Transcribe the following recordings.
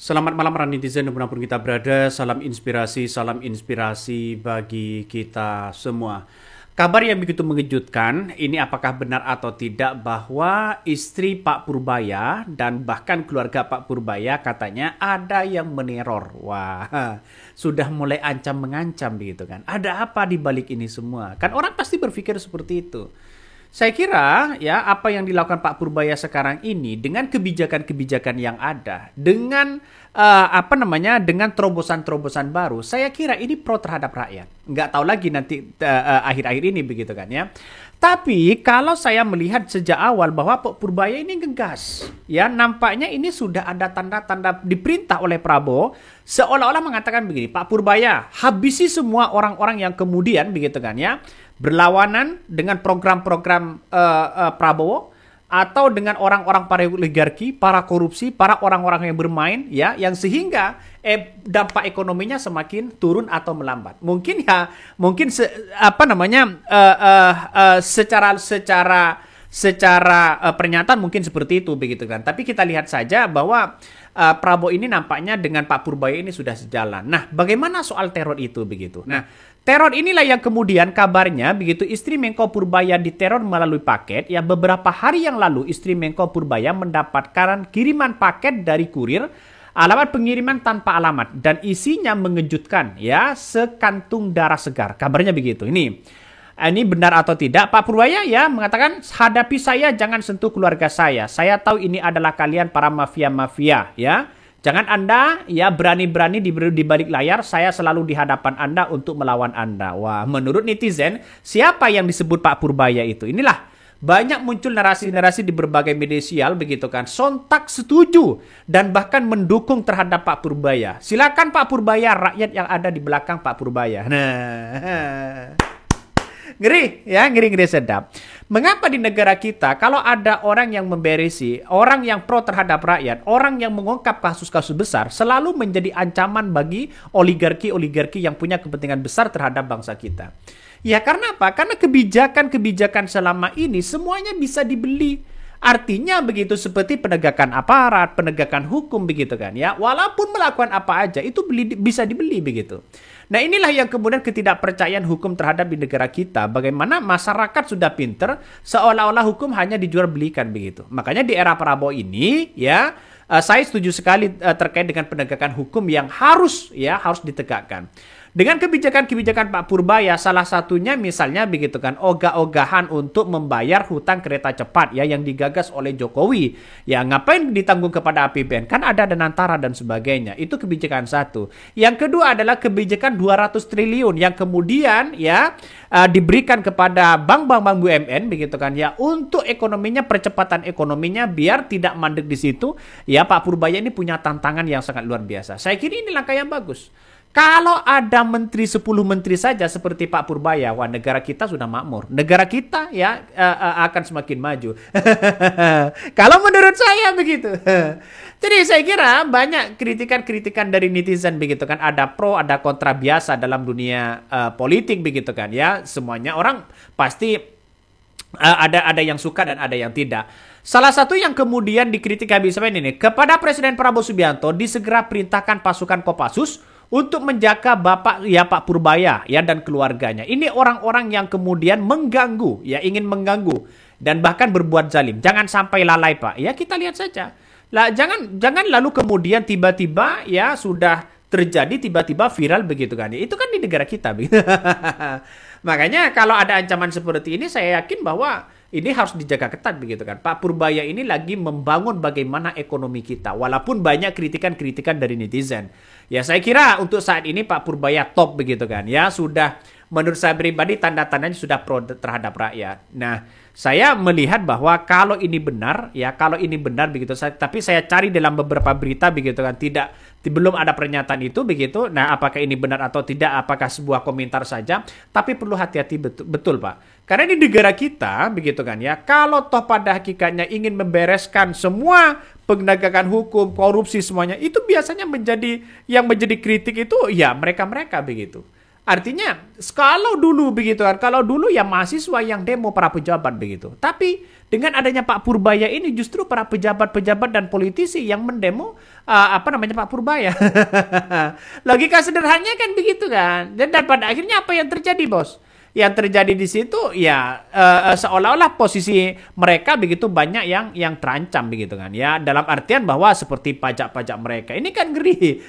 Selamat malam para netizen dimanapun kita berada, salam inspirasi bagi kita semua. Kabar yang begitu mengejutkan, ini apakah benar atau tidak bahwa istri Pak Purbaya dan bahkan keluarga Pak Purbaya katanya ada yang meneror. Wah, sudah mulai ancam-mengancam begitu kan. Ada apa di balik ini semua? Kan orang pasti berpikir seperti itu. Saya kira ya apa yang dilakukan Pak Purbaya sekarang ini dengan kebijakan-kebijakan yang ada, dengan dengan terobosan-terobosan baru, saya kira ini pro terhadap rakyat. Nggak tahu lagi nanti akhir-akhir ini begitu kan ya. Tapi kalau saya melihat sejak awal bahwa Pak Purbaya ini gegas, ya nampaknya ini sudah ada tanda-tanda diperintah oleh Prabowo seolah-olah mengatakan begini, Pak Purbaya habisi semua orang-orang yang kemudian begitu kan ya berlawanan dengan program-program Prabowo atau dengan orang-orang para oligarki, para korupsi, para orang-orang yang bermain ya yang sehingga dampak ekonominya semakin turun atau melambat. Mungkin secara pernyataan mungkin seperti itu begitu kan. Tapi kita lihat saja bahwa Prabowo ini nampaknya dengan Pak Purbaya ini sudah sejalan. Nah, bagaimana soal teror itu begitu? Nah, teror inilah yang kemudian kabarnya begitu istri Menko Purbaya diteror melalui paket. Ya beberapa hari yang lalu istri Menko Purbaya mendapatkan kiriman paket dari kurir, alamat pengiriman tanpa alamat dan isinya mengejutkan ya, sekantung darah segar. Kabarnya begitu. Ini benar atau tidak? Pak Purbaya ya mengatakan, hadapi saya, jangan sentuh keluarga saya. Saya tahu ini adalah kalian para mafia-mafia ya. Jangan Anda ya berani-berani di balik layar, saya selalu di hadapan Anda untuk melawan Anda. Wah, menurut netizen, siapa yang disebut Pak Purbaya itu? Inilah banyak muncul narasi-narasi di berbagai media sosial begitu kan. Sontak setuju dan bahkan mendukung terhadap Pak Purbaya. Silakan Pak Purbaya, rakyat yang ada di belakang Pak Purbaya. Nah, ngeri ya, ngeri sedap. Mengapa di negara kita kalau ada orang yang memberesi, orang yang pro terhadap rakyat, orang yang mengungkap kasus-kasus besar selalu menjadi ancaman bagi oligarki-oligarki yang punya kepentingan besar terhadap bangsa kita? Ya karena apa? Karena kebijakan-kebijakan selama ini semuanya bisa dibeli. Artinya begitu seperti penegakan aparat, penegakan hukum begitu kan ya. Walaupun melakukan apa aja itu bisa dibeli begitu. Nah inilah yang kemudian ketidakpercayaan hukum terhadap di negara kita. Bagaimana masyarakat sudah pinter seolah-olah hukum hanya dijual belikan begitu. Makanya di era Prabowo ini ya saya setuju sekali terkait dengan penegakan hukum yang harus ditegakkan. Dengan kebijakan-kebijakan Pak Purbaya, salah satunya misalnya begitu kan, ogah-ogahan untuk membayar hutang kereta cepat ya yang digagas oleh Jokowi. Ya ngapain ditanggung kepada APBN? Kan ada Danantara dan sebagainya. Itu kebijakan satu. Yang kedua adalah kebijakan 200 triliun yang kemudian ya diberikan kepada bank-bank BUMN begitu kan ya untuk ekonominya, percepatan ekonominya biar tidak mandek di situ. Ya Pak Purbaya ini punya tantangan yang sangat luar biasa. Saya kira ini langkah yang bagus. Kalau ada 10 menteri saja seperti Pak Purbaya, wah negara kita sudah makmur. Negara kita ya akan semakin maju. Kalau menurut saya begitu. Jadi saya kira banyak kritikan-kritikan dari netizen begitu kan. Ada pro, ada kontra biasa dalam dunia politik begitu kan ya. Semuanya orang pasti ada yang suka dan ada yang tidak. Salah satu yang kemudian dikritik habis-habisan ini, kepada Presiden Prabowo Subianto disegera perintahkan pasukan Kopassus untuk menjaga Bapak ya Pak Purbaya ya dan keluarganya. Ini orang-orang yang kemudian mengganggu ya, ingin mengganggu dan bahkan berbuat zalim. Jangan sampai lalai Pak. Ya kita lihat saja. Lah jangan lalu kemudian tiba-tiba ya sudah terjadi tiba-tiba viral begitu kan. Itu kan di negara kita begitu. Makanya kalau ada ancaman seperti ini saya yakin bahwa ini harus dijaga ketat begitu kan. Pak Purbaya ini lagi membangun bagaimana ekonomi kita. Walaupun banyak kritikan-kritikan dari netizen. Ya saya kira untuk saat ini Pak Purbaya top begitu kan. Ya sudah menurut saya pribadi tanda-tandanya sudah pro terhadap rakyat. Nah saya melihat bahwa kalau ini benar begitu. Tapi saya cari dalam beberapa berita begitu kan. Belum ada pernyataan itu begitu. Nah apakah ini benar atau tidak, apakah sebuah komentar saja. Tapi perlu hati-hati betul Pak. Karena di negara kita begitu kan ya, kalau toh pada hakikatnya ingin membereskan semua penegakan hukum, korupsi semuanya, itu biasanya menjadi kritik itu ya mereka-mereka begitu. Artinya, kalau dulu begitu kan, kalau dulu ya mahasiswa yang demo para pejabat begitu. Tapi dengan adanya Pak Purbaya ini justru para pejabat-pejabat dan politisi yang mendemo Pak Purbaya. Logika sederhananya kan begitu kan. Dan pada akhirnya apa yang terjadi, Bos? Yang terjadi di situ ya seolah-olah posisi mereka begitu banyak yang terancam begitu kan ya, dalam artian bahwa seperti pajak-pajak mereka ini kan ngeri.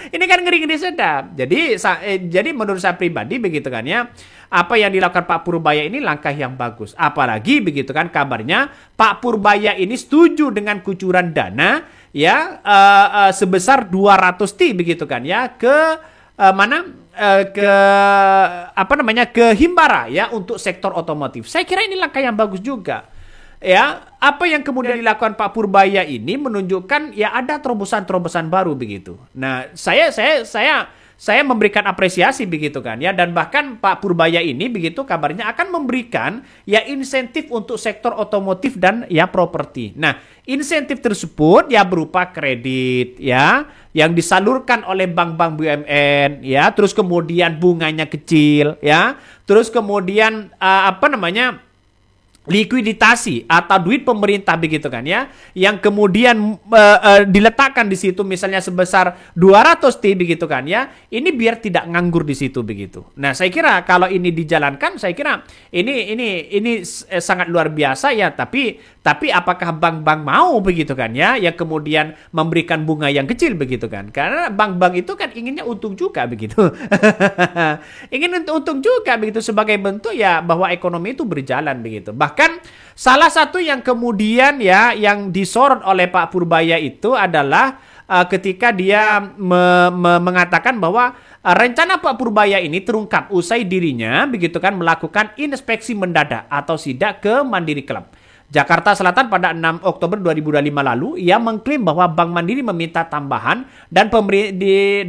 Ini kan ngeri-ngeri sedap. Jadi menurut saya pribadi begitu kan ya, apa yang dilakukan Pak Purbaya ini langkah yang bagus. Apalagi begitu kan kabarnya Pak Purbaya ini setuju dengan kucuran dana ya sebesar 200 T begitu kan ya ke Himbara ya untuk sektor otomotif. Saya kira ini langkah yang bagus juga. Ya, apa yang kemudian dilakukan Pak Purbaya ini menunjukkan ya ada terobosan-terobosan baru begitu. Nah, saya memberikan apresiasi begitu kan ya, dan bahkan Pak Purbaya ini begitu kabarnya akan memberikan ya insentif untuk sektor otomotif dan ya properti. Nah, insentif tersebut ya berupa kredit ya yang disalurkan oleh bank-bank BUMN ya, terus kemudian bunganya kecil ya, terus kemudian likuiditasi atau duit pemerintah begitu kan ya, yang kemudian diletakkan di situ misalnya sebesar 200 T begitu kan ya, ini biar tidak nganggur di situ begitu. Nah, saya kira kalau ini dijalankan, saya kira ini sangat luar biasa ya, tapi apakah bank-bank mau begitu kan ya, yang kemudian memberikan bunga yang kecil begitu kan, karena bank-bank itu kan inginnya untung juga begitu. Ingin untung juga begitu sebagai bentuk ya bahwa ekonomi itu berjalan begitu. Bahkan salah satu yang kemudian ya yang disorot oleh Pak Purbaya itu adalah ketika dia mengatakan bahwa rencana Pak Purbaya ini terungkap usai dirinya begitu kan melakukan inspeksi mendadak atau sidak ke Mandiri Club Jakarta Selatan pada 6 Oktober 2025 lalu. Ia mengklaim bahwa Bank Mandiri meminta tambahan dan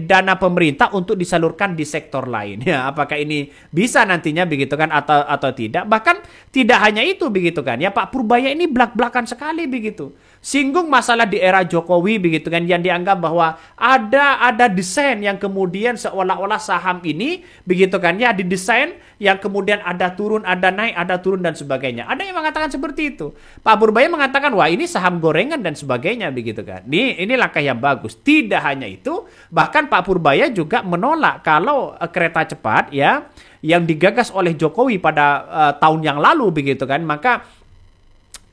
dana pemerintah untuk disalurkan di sektor lain. Ya, apakah ini bisa nantinya begitu kan atau tidak? Bahkan tidak hanya itu begitu kan. Ya, Pak Purbaya ini belak-belakan sekali begitu. Singgung masalah di era Jokowi begitu kan, yang dianggap bahwa ada desain yang kemudian seolah-olah saham ini begitu kan ya didesain yang kemudian ada turun, ada naik, ada turun dan sebagainya. Ada yang mengatakan seperti itu. Pak Purbaya mengatakan wah ini saham gorengan dan sebagainya begitu kan. Ini langkah yang bagus. Tidak hanya itu, bahkan Pak Purbaya juga menolak kalau kereta cepat ya yang digagas oleh Jokowi pada tahun yang lalu begitu kan, maka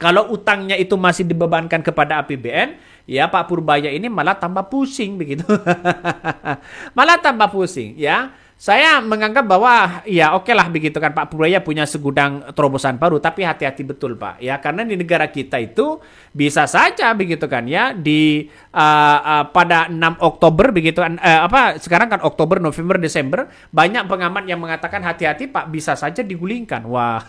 kalau utangnya itu masih dibebankan kepada APBN, ya Pak Purbaya ini malah tambah pusing begitu. Malah tambah pusing ya. Saya menganggap bahwa ya oke lah begitu kan, Pak Purbaya punya segudang terobosan baru, tapi hati-hati betul Pak ya, karena di negara kita itu bisa saja begitu kan ya pada 6 Oktober begitu kan sekarang kan Oktober, November, Desember, banyak pengamat yang mengatakan hati-hati Pak, bisa saja digulingkan. Wah.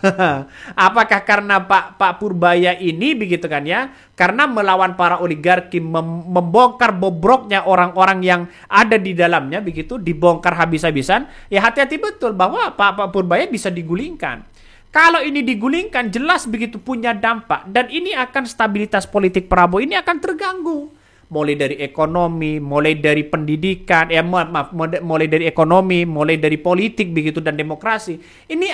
Apakah karena Pak Purbaya ini begitu kan ya, karena melawan para oligarki, membongkar bobroknya orang-orang yang ada di dalamnya begitu, dibongkar habis-habisan. Ya hati-hati betul bahwa Pak Purbaya bisa digulingkan. Kalau ini digulingkan jelas begitu punya dampak, dan ini akan stabilitas politik Prabowo ini akan terganggu. Mulai dari ekonomi, mulai dari pendidikan, mulai dari ekonomi, mulai dari politik begitu dan demokrasi. Ini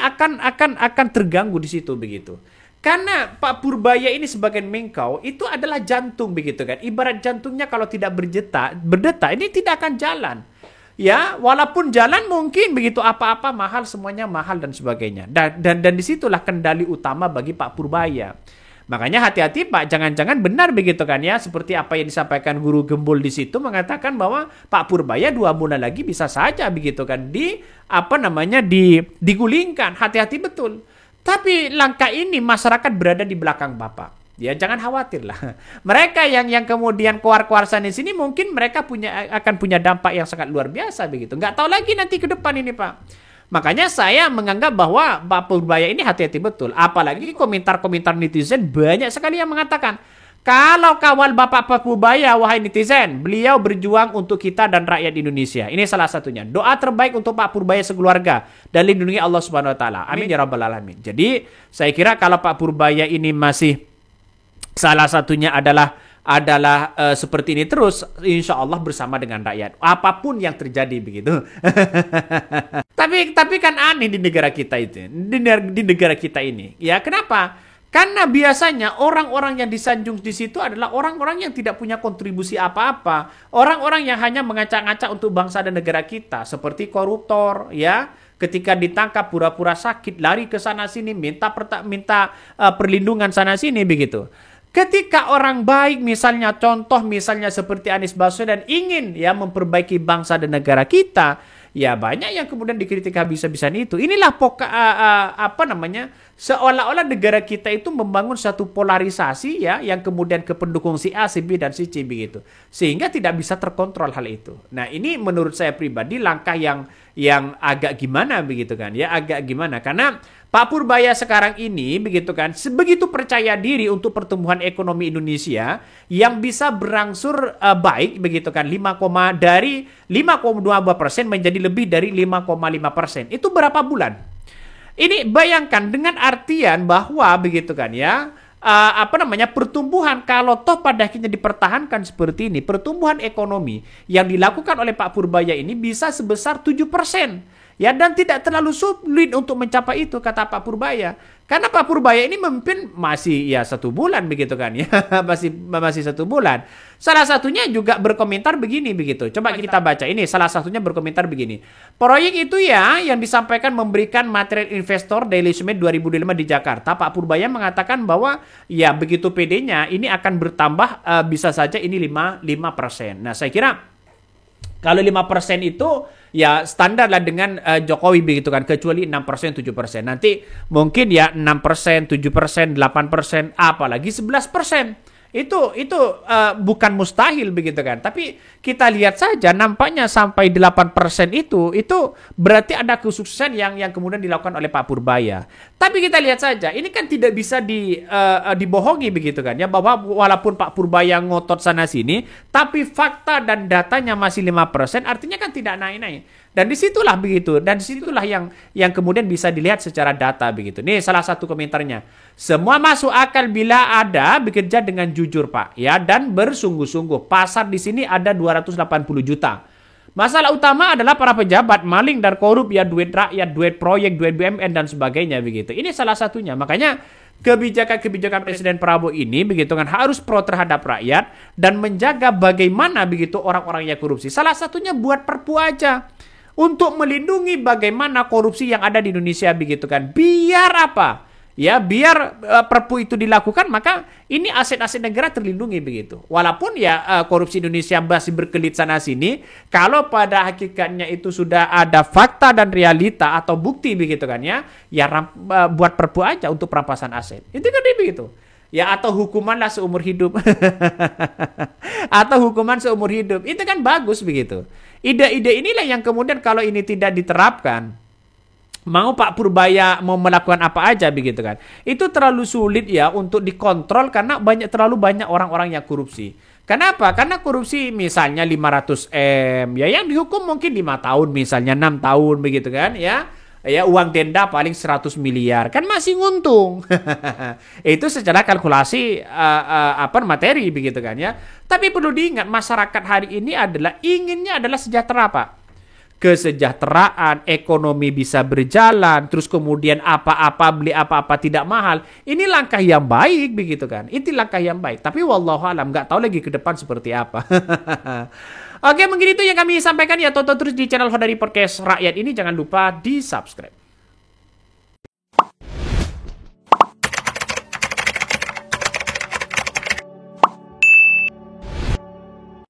akan terganggu di situ begitu. Karena Pak Purbaya ini sebagai Mengkau itu adalah jantung begitu kan. Ibarat jantungnya kalau tidak berdetak ini tidak akan jalan. Ya, walaupun jalan mungkin begitu apa-apa mahal, semuanya mahal dan sebagainya. Dan disitulah kendali utama bagi Pak Purbaya. Makanya hati-hati Pak, jangan-jangan benar begitu kan ya, seperti apa yang disampaikan Guru Gembul di situ mengatakan bahwa Pak Purbaya 2 bulan lagi bisa saja begitu kan digulingkan. Hati-hati betul. Tapi langkah ini masyarakat berada di belakang Bapak. Ya jangan khawatir lah. Mereka yang kemudian keluar-keluarsan di sini mungkin mereka akan punya dampak yang sangat luar biasa begitu. Nggak tahu lagi nanti ke depan ini Pak. Makanya saya menganggap bahwa Pak Purbaya ini hati-hati betul. Apalagi komentar-komentar netizen banyak sekali yang mengatakan, kalau kawal Bapak Purbaya, wahai netizen, beliau berjuang untuk kita dan rakyat Indonesia. Ini salah satunya. Doa terbaik untuk Pak Purbaya sekeluarga dan lindungi Allah Subhanahu Wa Taala. Amin ya rabbal alamin. Jadi saya kira kalau Pak Purbaya ini masih salah satunya adalah adalah seperti ini terus, insya Allah bersama dengan rakyat. Apapun yang terjadi begitu. Tapi kan aneh di negara kita itu, di negara kita ini. Ya kenapa? Karena biasanya orang-orang yang disanjung di situ adalah orang-orang yang tidak punya kontribusi apa-apa, orang-orang yang hanya mengacak-ngacak untuk bangsa dan negara kita, seperti koruptor, ya. Ketika ditangkap pura-pura sakit, lari ke sana sini, minta perlindungan sana sini begitu. Ketika orang baik, misalnya contoh misalnya seperti Anies Baswedan ingin ya memperbaiki bangsa dan negara kita, ya banyak yang kemudian dikritik habis-habisan itu. Inilah seolah-olah negara kita itu membangun satu polarisasi ya yang kemudian ke pendukung si A, si B dan si C begitu. Sehingga tidak bisa terkontrol hal itu. Nah, ini menurut saya pribadi langkah yang agak gimana begitu kan ya, agak gimana karena Pak Purbaya sekarang ini begitu kan sebegitu percaya diri untuk pertumbuhan ekonomi Indonesia yang bisa berangsur baik begitu kan, dari 5,2% menjadi lebih dari 5,5%. Itu berapa bulan? Ini bayangkan dengan artian bahwa begitu kan ya, pertumbuhan kalau toh pada akhirnya dipertahankan seperti ini, pertumbuhan ekonomi yang dilakukan oleh Pak Purbaya ini bisa sebesar 7%. Ya, dan tidak terlalu sulit untuk mencapai itu, kata Pak Purbaya. Karena Pak Purbaya ini memimpin masih ya 1 bulan begitu kan ya, masih 1 bulan. Salah satunya juga berkomentar begini begitu. Coba kita baca ini, salah satunya berkomentar begini. Proyek itu ya yang disampaikan memberikan material investor Daily Summit 2005 di Jakarta. Pak Purbaya mengatakan bahwa ya begitu PD-nya ini akan bertambah bisa saja ini 5%. Nah, saya kira kalau 5% itu ya standar lah dengan Jokowi begitu kan, kecuali 6%, 7%. Nanti mungkin ya 6%, 7%, 8%, apalagi 11%. Itu bukan mustahil begitu kan. Tapi kita lihat saja nampaknya sampai 8% itu berarti ada kesuksesan yang kemudian dilakukan oleh Pak Purbaya. Tapi kita lihat saja, ini kan tidak bisa dibohongi begitu kan ya, bahwa walaupun Pak Purbaya ngotot sana sini, tapi fakta dan datanya masih 5%, artinya kan tidak naik-naik. Dan disitulah begitu, dan disitulah yang kemudian bisa dilihat secara data begitu. Nih salah satu komentarnya, semua masuk akal bila ada bekerja dengan jujur Pak, ya, dan bersungguh-sungguh. Pasar di sini ada 280 juta. Masalah utama adalah para pejabat maling dan korup, ya, duit rakyat, duit proyek, duit BUMN dan sebagainya begitu. Ini salah satunya. Makanya kebijakan Presiden Prabowo ini begitu kan harus pro terhadap rakyat dan menjaga bagaimana begitu orang-orang yang korupsi. Salah satunya buat perpu aja. Untuk melindungi bagaimana korupsi yang ada di Indonesia begitu kan. Biar apa? Ya, biar perpu itu dilakukan, maka ini aset-aset negara terlindungi begitu. Walaupun ya korupsi Indonesia masih berkelit sana sini, kalau pada hakikatnya itu sudah ada fakta dan realita atau bukti begitu kan ya, buat perpu aja untuk perampasan aset. Itu kan begitu. Ya, atau hukumanlah seumur hidup. Atau hukuman seumur hidup. Itu kan bagus begitu. Ide-ide inilah yang kemudian kalau ini tidak diterapkan, mau Pak Purbaya mau melakukan apa aja begitu kan, itu terlalu sulit ya untuk dikontrol karena terlalu banyak orang-orang yang korupsi. Kenapa? Karena korupsi misalnya 500 M, ya yang dihukum mungkin 5 tahun misalnya, 6 tahun begitu kan ya. Ya, uang denda paling 100 miliar kan masih nguntung. Itu secara kalkulasi materi begitu kan ya. Tapi perlu diingat, masyarakat hari ini inginnya adalah sejahtera Pak. Kesejahteraan, ekonomi bisa berjalan, terus kemudian beli apa-apa tidak mahal. Ini langkah yang baik begitu kan. Itu langkah yang baik. Tapi wallahu alam, nggak tahu lagi ke depan seperti apa. Oke, mungkin itu yang kami sampaikan ya. Tonton terus di channel Hodari Podcast Rakyat ini. Jangan lupa di subscribe.